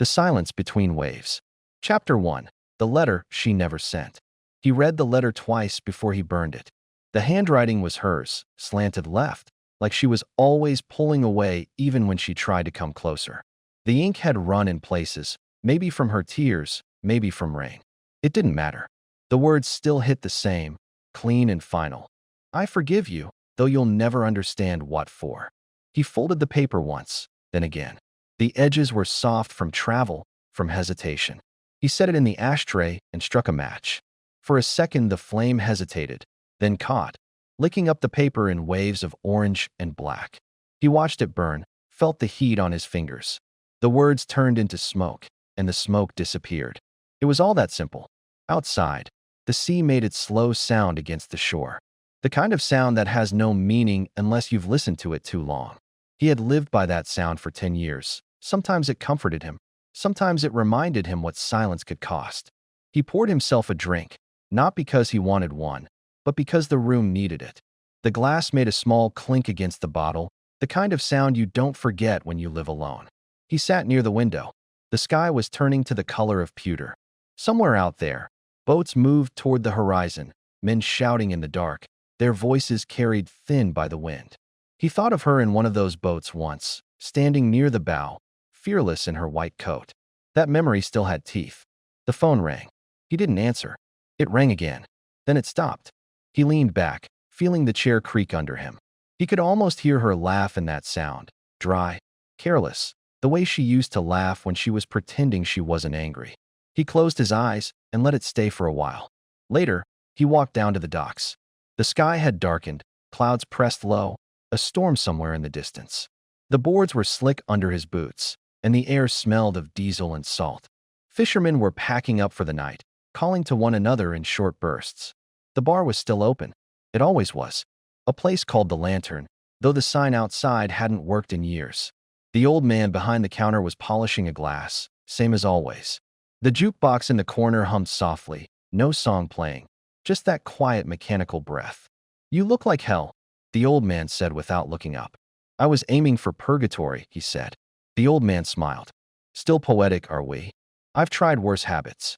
The Silence Between Waves. Chapter 1. The Letter She Never Sent. He read the letter twice before he burned it. The handwriting was hers, slanted left, like she was always pulling away even when she tried to come closer. The ink had run in places, maybe from her tears, maybe from rain. It didn't matter. The words still hit the same, clean and final. I forgive you, though you'll never understand what for. He folded the paper once, then again. The edges were soft from travel, from hesitation. He set it in the ashtray and struck a match. For a second the flame hesitated, then caught, licking up the paper in waves of orange and black. He watched it burn, felt the heat on his fingers. The words turned into smoke, and the smoke disappeared. It was all that simple. Outside, the sea made its slow sound against the shore. The kind of sound that has no meaning unless you've listened to it too long. He had lived by that sound for 10 years. Sometimes it comforted him. Sometimes it reminded him what silence could cost. He poured himself a drink, not because he wanted one, but because the room needed it. The glass made a small clink against the bottle, the kind of sound you don't forget when you live alone. He sat near the window. The sky was turning to the color of pewter. Somewhere out there, boats moved toward the horizon, men shouting in the dark, their voices carried thin by the wind. He thought of her in one of those boats once, standing near the bow, fearless in her white coat. That memory still had teeth. The phone rang. He didn't answer. It rang again. Then it stopped. He leaned back, feeling the chair creak under him. He could almost hear her laugh in that sound, dry, careless, the way she used to laugh when she was pretending she wasn't angry. He closed his eyes and let it stay for a while. Later, he walked down to the docks. The sky had darkened, clouds pressed low, a storm somewhere in the distance. The boards were slick under his boots, and the air smelled of diesel and salt. Fishermen were packing up for the night, calling to one another in short bursts. The bar was still open. It always was. A place called the Lantern, though the sign outside hadn't worked in years. The old man behind the counter was polishing a glass, same as always. The jukebox in the corner hummed softly, no song playing, just that quiet mechanical breath. "You look like hell," the old man said without looking up. "I was aiming for purgatory," he said. The old man smiled. "Still poetic, are we? I've tried worse habits."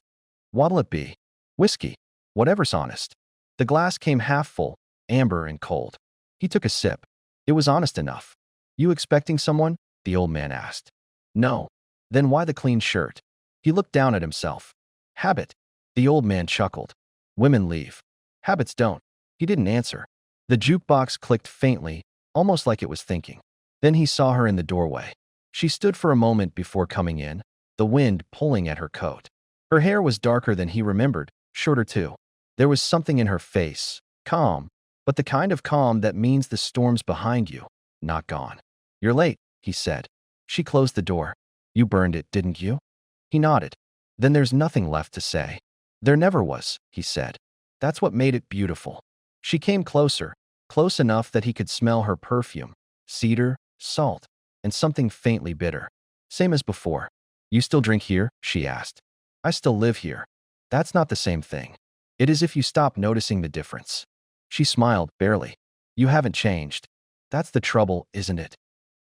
"What'll it be?" "Whiskey. Whatever's honest." The glass came half full, amber and cold. He took a sip. It was honest enough. "You expecting someone?" the old man asked. "No." "Then why the clean shirt?" He looked down at himself. "Habit." The old man chuckled. "Women leave. Habits don't." He didn't answer. The jukebox clicked faintly, almost like it was thinking. Then he saw her in the doorway. She stood for a moment before coming in, the wind pulling at her coat. Her hair was darker than he remembered, shorter too. There was something in her face, calm, but the kind of calm that means the storm's behind you, not gone. "You're late," he said. She closed the door. "You burned it, didn't you?" He nodded. "Then there's nothing left to say." "There never was," he said. "That's what made it beautiful." She came closer, close enough that he could smell her perfume, cedar, salt, and something faintly bitter. "Same as before." "You still drink here?" she asked. "I still live here." "That's not the same thing. It is if you stop noticing the difference." She smiled, barely. "You haven't changed. That's the trouble, isn't it?"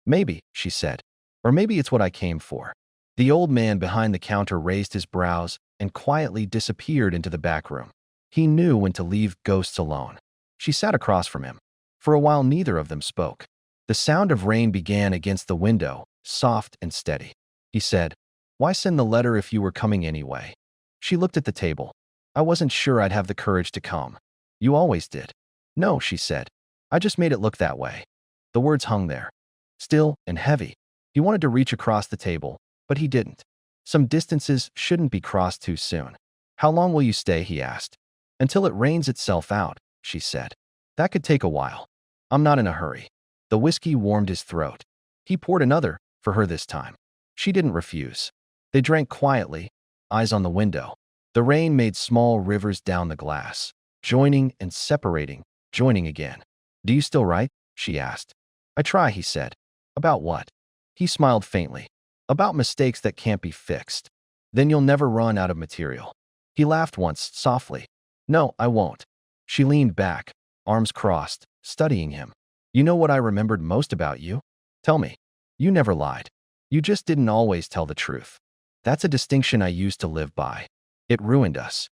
"Maybe," she said. "Or maybe it's what I came for." The old man behind the counter raised his brows and quietly disappeared into the back room. He knew when to leave ghosts alone. She sat across from him. For a while neither of them spoke. The sound of rain began against the window, soft and steady. He said, "Why send the letter if you were coming anyway?" She looked at the table. "I wasn't sure I'd have the courage to come." "You always did." "No," she said. "I just made it look that way." The words hung there, still and heavy. He wanted to reach across the table, but he didn't. Some distances shouldn't be crossed too soon. "How long will you stay?" he asked. "Until it rains itself out," she said. "That could take a while." "I'm not in a hurry." The whiskey warmed his throat. He poured another, for her this time. She didn't refuse. They drank quietly, eyes on the window. The rain made small rivers down the glass, joining and separating, joining again. "Do you still write?" she asked. "I try," he said. "About what?" He smiled faintly. "About mistakes that can't be fixed. Then you'll never run out of material." He laughed once, softly. "No, I won't." She leaned back, arms crossed, studying him. "You know what I remembered most about you? Tell me." "You never lied. You just didn't always tell the truth." That's a distinction I used to live by. It ruined us.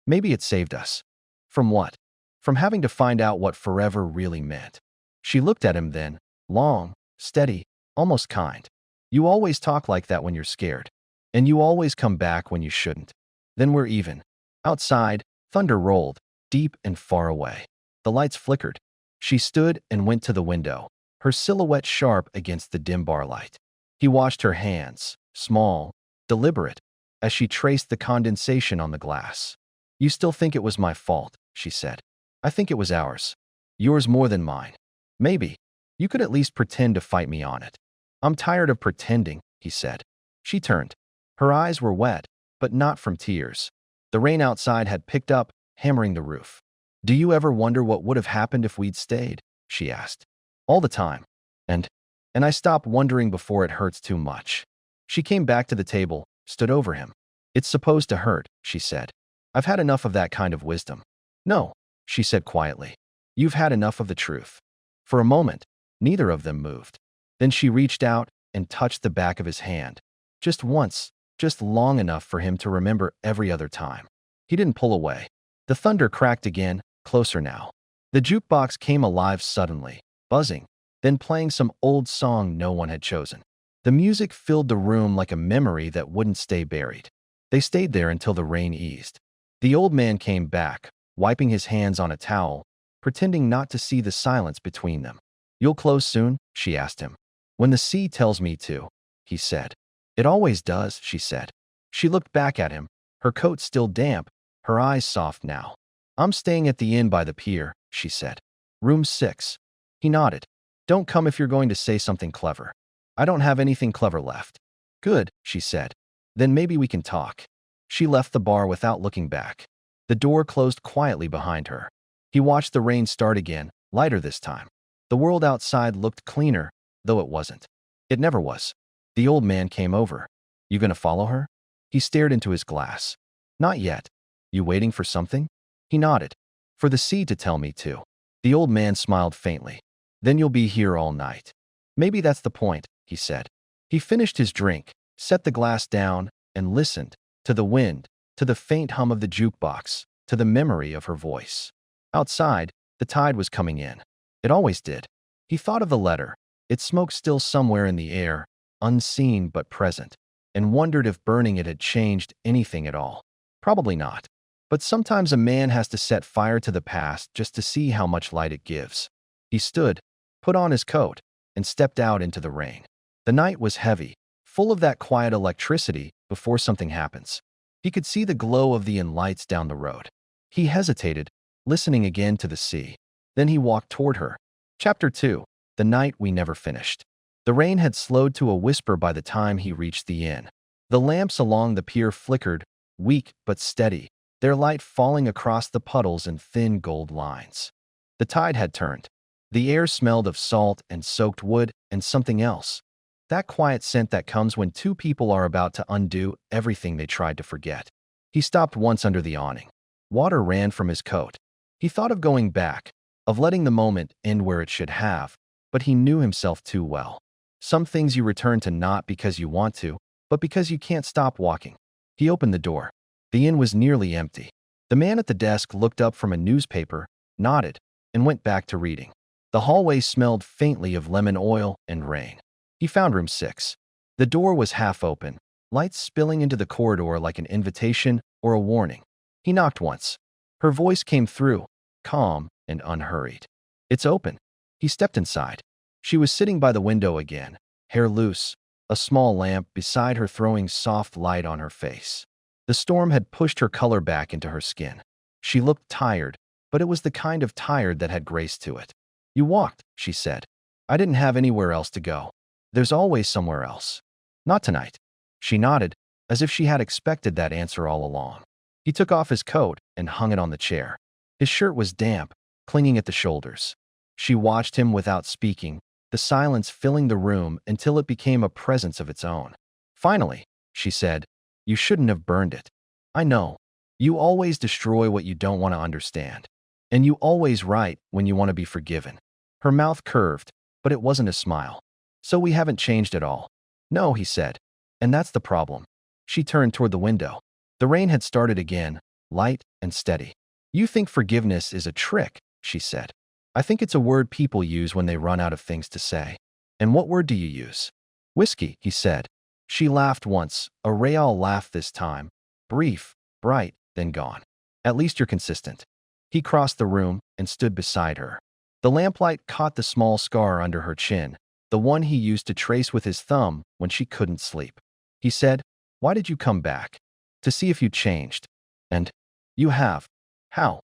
Maybe it saved us. From what? From having to find out what forever really meant. She looked at him then, long, steady, almost kind. You always talk like that when you're scared. And you always come back when you shouldn't. Then we're even. Outside, thunder rolled, deep and far away. The lights flickered. She stood and went to the window, her silhouette sharp against the dim bar light. He watched her hands, small, deliberate, as she traced the condensation on the glass. You still think it was my fault, she said. I think it was ours. Yours more than mine. Maybe. You could at least pretend to fight me on it. I'm tired of pretending, he said. She turned. Her eyes were wet, but not from tears. The rain outside had picked up, hammering the roof. Do you ever wonder what would have happened if we'd stayed? She asked. All the time. And I stopped wondering before it hurts too much. She came back to the table, stood over him. It's supposed to hurt, she said. I've had enough of that kind of wisdom. No, she said quietly. You've had enough of the truth. For a moment, neither of them moved. Then she reached out and touched the back of his hand. Just once, just long enough for him to remember every other time. He didn't pull away. The thunder cracked again, closer now. The jukebox came alive suddenly, buzzing, then playing some old song no one had chosen. The music filled the room like a memory that wouldn't stay buried. They stayed there until the rain eased. The old man came back, wiping his hands on a towel, pretending not to see the silence between them. You'll close soon? She asked him. When the sea tells me to, he said. It always does, she said. She looked back at him, her coat still damp, her eyes soft now. I'm staying at the inn by the pier, she said. Room 6. He nodded. Don't come if you're going to say something clever. I don't have anything clever left. Good, she said. Then maybe we can talk. She left the bar without looking back. The door closed quietly behind her. He watched the rain start again, lighter this time. The world outside looked cleaner, though it wasn't. It never was. The old man came over. You gonna follow her? He stared into his glass. Not yet. You waiting for something? He nodded. For the sea to tell me to. The old man smiled faintly. Then you'll be here all night. Maybe that's the point, he said. He finished his drink, set the glass down, and listened, to the wind, to the faint hum of the jukebox, to the memory of her voice. Outside, the tide was coming in. It always did. He thought of the letter, its smoke still somewhere in the air, unseen but present, and wondered if burning it had changed anything at all. Probably not. But sometimes a man has to set fire to the past just to see how much light it gives. He stood, put on his coat, and stepped out into the rain. The night was heavy, full of that quiet electricity before something happens. He could see the glow of the inn lights down the road. He hesitated, listening again to the sea. Then he walked toward her. Chapter 2. The Night We Never Finished. The rain had slowed to a whisper by the time he reached the inn. The lamps along the pier flickered, weak but steady, their light falling across the puddles in thin gold lines. The tide had turned. The air smelled of salt and soaked wood and something else. That quiet scent that comes when two people are about to undo everything they tried to forget. He stopped once under the awning. Water ran from his coat. He thought of going back, of letting the moment end where it should have, but he knew himself too well. Some things you return to not because you want to, but because you can't stop walking. He opened the door. The inn was nearly empty. The man at the desk looked up from a newspaper, nodded, and went back to reading. The hallway smelled faintly of lemon oil and rain. He found room 6. The door was half open, lights spilling into the corridor like an invitation or a warning. He knocked once. Her voice came through, calm and unhurried. It's open. He stepped inside. She was sitting by the window again, hair loose, a small lamp beside her throwing soft light on her face. The storm had pushed her color back into her skin. She looked tired, but it was the kind of tired that had grace to it. You walked, she said. I didn't have anywhere else to go. There's always somewhere else. Not tonight. She nodded, as if she had expected that answer all along. He took off his coat and hung it on the chair. His shirt was damp, clinging at the shoulders. She watched him without speaking, the silence filling the room until it became a presence of its own. Finally, she said, you shouldn't have burned it. I know. You always destroy what you don't want to understand. And you always write when you want to be forgiven. Her mouth curved, but it wasn't a smile. So we haven't changed at all. No, he said. And that's the problem. She turned toward the window. The rain had started again, light and steady. You think forgiveness is a trick, she said. I think it's a word people use when they run out of things to say. And what word do you use? Whiskey, he said. She laughed once, a real laugh this time. Brief, bright, then gone. At least you're consistent. He crossed the room and stood beside her. The lamplight caught the small scar under her chin, the one he used to trace with his thumb when she couldn't sleep. He said, "Why did you come back? To see if you changed. And you have. How?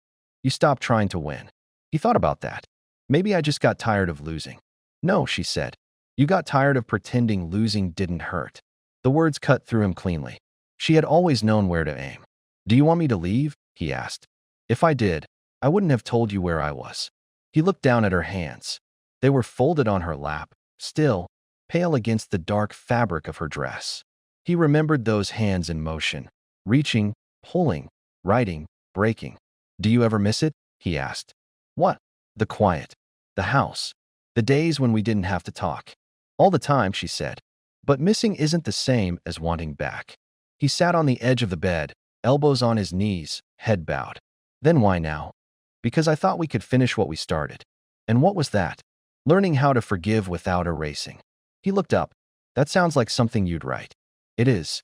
You stopped trying to win." He thought about that. Maybe I just got tired of losing. No, she said. You got tired of pretending losing didn't hurt. The words cut through him cleanly. She had always known where to aim. Do you want me to leave? He asked. If I did, I wouldn't have told you where I was. He looked down at her hands. They were folded on her lap, still, pale against the dark fabric of her dress. He remembered those hands in motion, reaching, pulling, writing, breaking. Do you ever miss it? He asked. What? The quiet. The house. The days when we didn't have to talk. All the time, she said. But missing isn't the same as wanting back. He sat on the edge of the bed, elbows on his knees, head bowed. Then why now? Because I thought we could finish what we started. And what was that? Learning how to forgive without erasing. He looked up. That sounds like something you'd write. It is.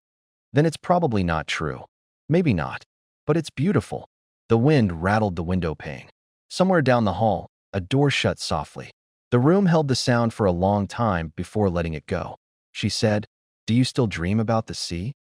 Then it's probably not true. Maybe not. But it's beautiful. The wind rattled the window pane. Somewhere down the hall, a door shut softly. The room held the sound for a long time before letting it go. She said, Do you still dream about the sea?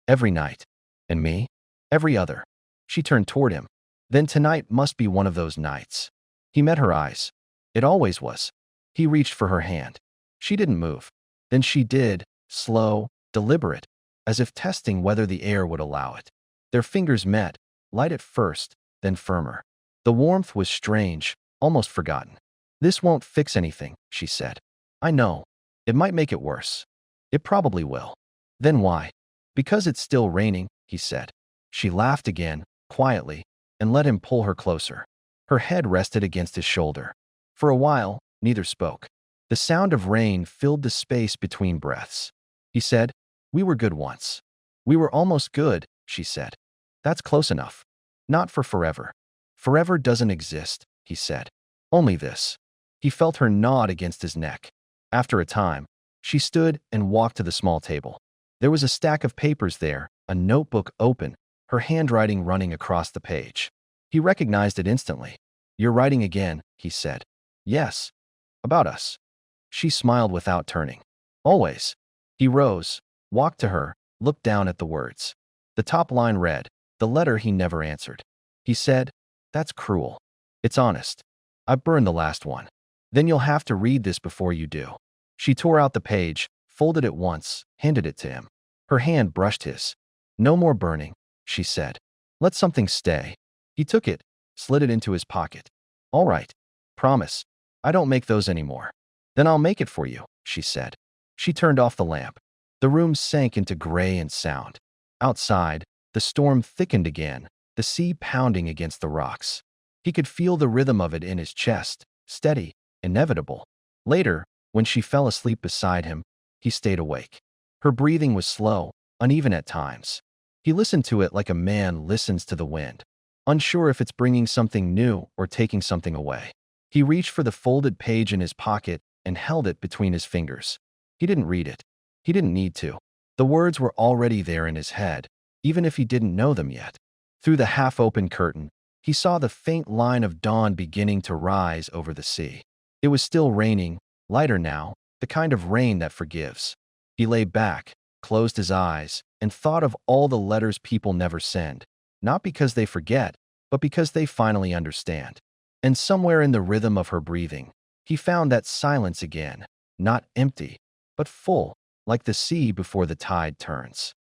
Every night. And me? Every other. She turned toward him. Then tonight must be one of those nights. He met her eyes. It always was. He reached for her hand. She didn't move. Then she did, slow, deliberate, as if testing whether the air would allow it. Their fingers met, light at first, then firmer. The warmth was strange, almost forgotten. This won't fix anything, she said. I know. It might make it worse. It probably will. Then why? Because it's still raining, he said. She laughed again, quietly, and let him pull her closer. Her head rested against his shoulder. For a while, neither spoke. The sound of rain filled the space between breaths. He said, We were good once. We were almost good, she said. That's close enough. Not for forever. Forever doesn't exist, he said. Only this. He felt her nod against his neck. After a time, she stood and walked to the small table. There was a stack of papers there, a notebook open, her handwriting running across the page. He recognized it instantly. You're writing again, he said. Yes. About us. She smiled without turning. Always. He rose, walked to her, looked down at the words. The top line read, The letter he never answered. He said, That's cruel. It's honest. I burned the last one. Then you'll have to read this before you do. She tore out the page, folded it once, handed it to him. Her hand brushed his. No more burning, she said. Let something stay. He took it, slid it into his pocket. All right. Promise. I don't make those anymore. Then I'll make it for you, she said. She turned off the lamp. The room sank into gray and sound. Outside, the storm thickened again, the sea pounding against the rocks. He could feel the rhythm of it in his chest, steady, inevitable. Later, when she fell asleep beside him, he stayed awake. Her breathing was slow, uneven at times. He listened to it like a man listens to the wind, unsure if it's bringing something new or taking something away. He reached for the folded page in his pocket and held it between his fingers. He didn't read it. He didn't need to. The words were already there in his head, even if he didn't know them yet. Through the half-open curtain, he saw the faint line of dawn beginning to rise over the sea. It was still raining, lighter now, the kind of rain that forgives. He lay back, closed his eyes, and thought of all the letters people never send, not because they forget, but because they finally understand. And somewhere in the rhythm of her breathing, he found that silence again, not empty, but full, like the sea before the tide turns.